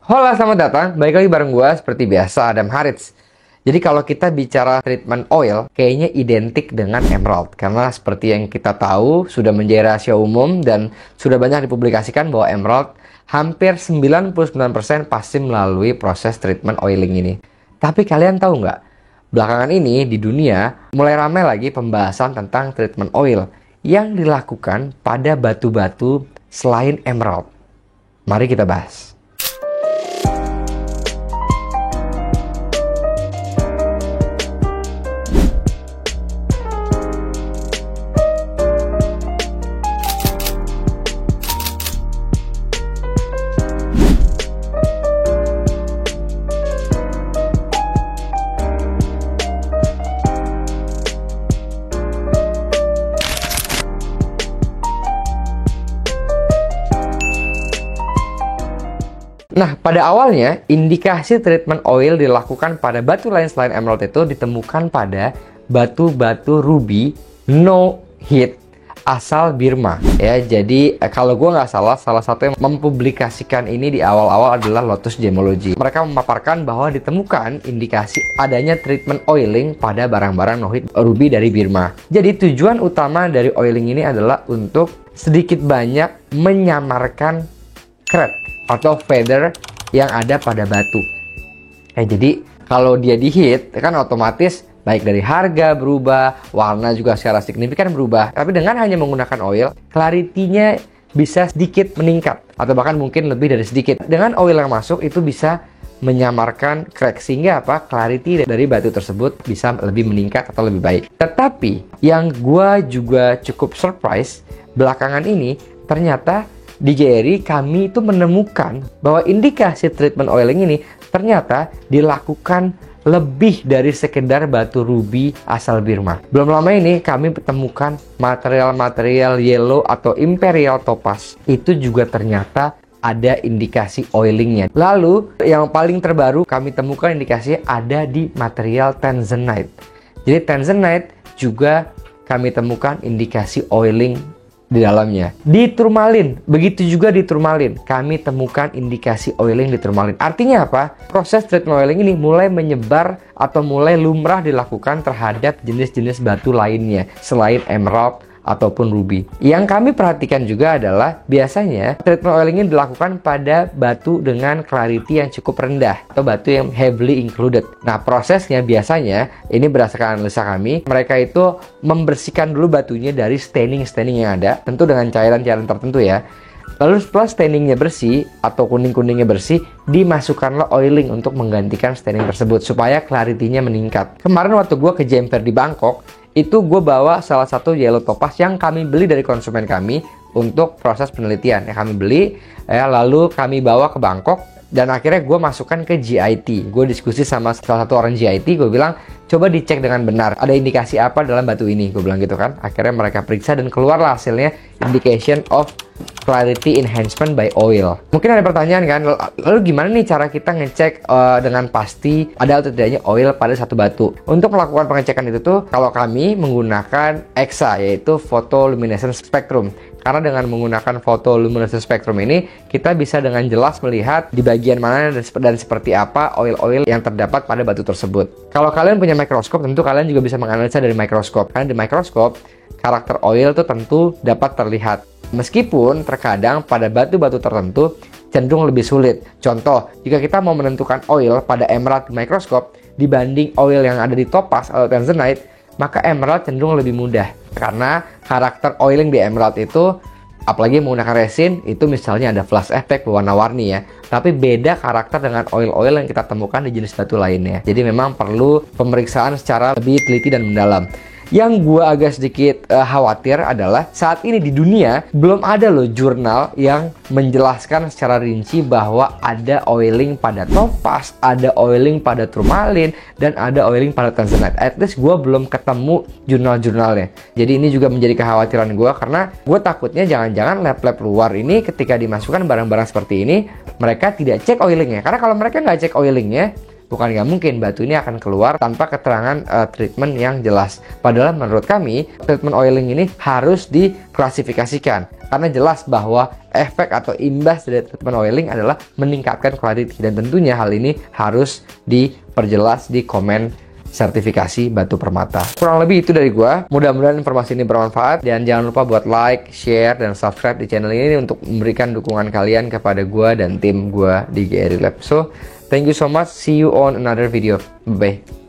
Halo, selamat datang. Balik lagi bareng gue seperti biasa, Adam Harits. Jadi kalau kita bicara treatment oil, kayaknya identik dengan emerald. Karena seperti yang kita tahu, sudah menjadi rahasia umum dan sudah banyak dipublikasikan bahwa emerald hampir 99% pasti melalui proses treatment oiling ini. Tapi kalian tahu nggak? Belakangan ini di dunia mulai ramai lagi pembahasan tentang treatment oil yang dilakukan pada batu-batu selain emerald. Mari kita bahas. Nah, pada awalnya, indikasi treatment oil dilakukan pada batu lain selain emerald itu ditemukan pada batu-batu ruby no hit asal Burma. Ya, jadi kalau gue nggak salah satu yang mempublikasikan ini di awal-awal adalah Lotus Gemology. Mereka memaparkan bahwa ditemukan indikasi adanya treatment oiling pada barang-barang no hit ruby dari Burma. Jadi tujuan utama dari oiling ini adalah untuk sedikit banyak menyamarkan crack atau feather yang ada pada batu. Jadi kalau dia di hit kan otomatis baik dari harga berubah, warna juga secara signifikan berubah. Tapi dengan hanya menggunakan oil, clarity-nya bisa sedikit meningkat atau bahkan mungkin lebih dari sedikit. Dengan oil yang masuk itu bisa menyamarkan crack sehingga clarity dari batu tersebut bisa lebih meningkat atau lebih baik. Tetapi yang gua juga cukup surprise belakangan ini ternyata di GRI kami itu menemukan bahwa indikasi treatment oiling ini ternyata dilakukan lebih dari sekedar batu ruby asal Burma. Belum lama ini kami menemukan material-material yellow atau imperial topaz. Itu juga ternyata ada indikasi oilingnya. Lalu yang paling terbaru kami temukan indikasi ada di material tanzanite. Jadi tanzanite juga kami temukan indikasi oiling di dalamnya. Di turmalin, begitu juga di turmalin, kami temukan indikasi oiling di turmalin. Artinya apa? Proses treatment oiling ini mulai menyebar atau mulai lumrah dilakukan terhadap jenis-jenis batu lainnya selain emerald ataupun ruby. Yang kami perhatikan juga adalah biasanya treatment oiling ini dilakukan pada batu dengan clarity yang cukup rendah atau batu yang heavily included. Nah, prosesnya biasanya ini berdasarkan analisa kami, mereka itu membersihkan dulu batunya dari staining yang ada, tentu dengan cairan-cairan tertentu ya. Lalu setelah stainingnya bersih atau kuning-kuningnya bersih, dimasukkanlah oiling untuk menggantikan staining tersebut supaya clarity-nya meningkat. Kemarin waktu gue ke Jemper di Bangkok, itu gue bawa salah satu yellow topaz yang kami beli dari konsumen kami untuk proses penelitian. Kami beli, lalu kami bawa ke Bangkok dan akhirnya gue masukkan ke GIT. Gue diskusi sama salah satu orang GIT, gue bilang coba dicek dengan benar ada indikasi apa dalam batu ini, gue bilang gitu kan. Akhirnya mereka periksa dan keluarlah hasilnya indication of clarity enhancement by oil. Mungkin ada pertanyaan kan, lalu gimana nih cara kita ngecek dengan pasti ada atau tidaknya oil pada satu batu? Untuk melakukan pengecekan itu tuh, kalau kami menggunakan EXA, yaitu photoluminescence spectrum. Karena dengan menggunakan photoluminescence spectrum ini, kita bisa dengan jelas melihat di bagian mana dan seperti apa oil-oil yang terdapat pada batu tersebut. Kalau kalian punya mikroskop, tentu kalian juga bisa menganalisa dari mikroskop. Karena di mikroskop, karakter oil itu tentu dapat terlihat. Meskipun terkadang pada batu-batu tertentu cenderung lebih sulit. Contoh, jika kita mau menentukan oil pada emerald di mikroskop dibanding oil yang ada di topaz atau tanzanite, maka emerald cenderung lebih mudah. Karena karakter oiling di emerald itu, apalagi menggunakan resin, itu misalnya ada flash effect berwarna-warni ya. Tapi beda karakter dengan oil-oil yang kita temukan di jenis batu lainnya. Jadi memang perlu pemeriksaan secara lebih teliti dan mendalam. Yang gue agak sedikit khawatir adalah saat ini di dunia belum ada loh jurnal yang menjelaskan secara rinci bahwa ada oiling pada topaz, ada oiling pada turmalin, dan ada oiling pada tanzanite. At least gue belum ketemu jurnal-jurnalnya. Jadi ini juga menjadi kekhawatiran gue karena gue takutnya jangan-jangan lab-lab luar ini ketika dimasukkan barang-barang seperti ini mereka tidak cek oilingnya. Karena kalau mereka nggak cek oilingnya, bukan nggak mungkin batu ini akan keluar tanpa keterangan treatment yang jelas. Padahal menurut kami, treatment oiling ini harus diklasifikasikan karena jelas bahwa efek atau imbas dari treatment oiling adalah meningkatkan clarity, dan tentunya hal ini harus diperjelas di komen sertifikasi batu permata. Kurang lebih itu dari gua. Mudah-mudahan informasi ini bermanfaat, dan jangan lupa buat like, share, dan subscribe di channel ini untuk memberikan dukungan kalian kepada gua dan tim gua di GRI Lab. So, thank you so much. See you on another video. Bye.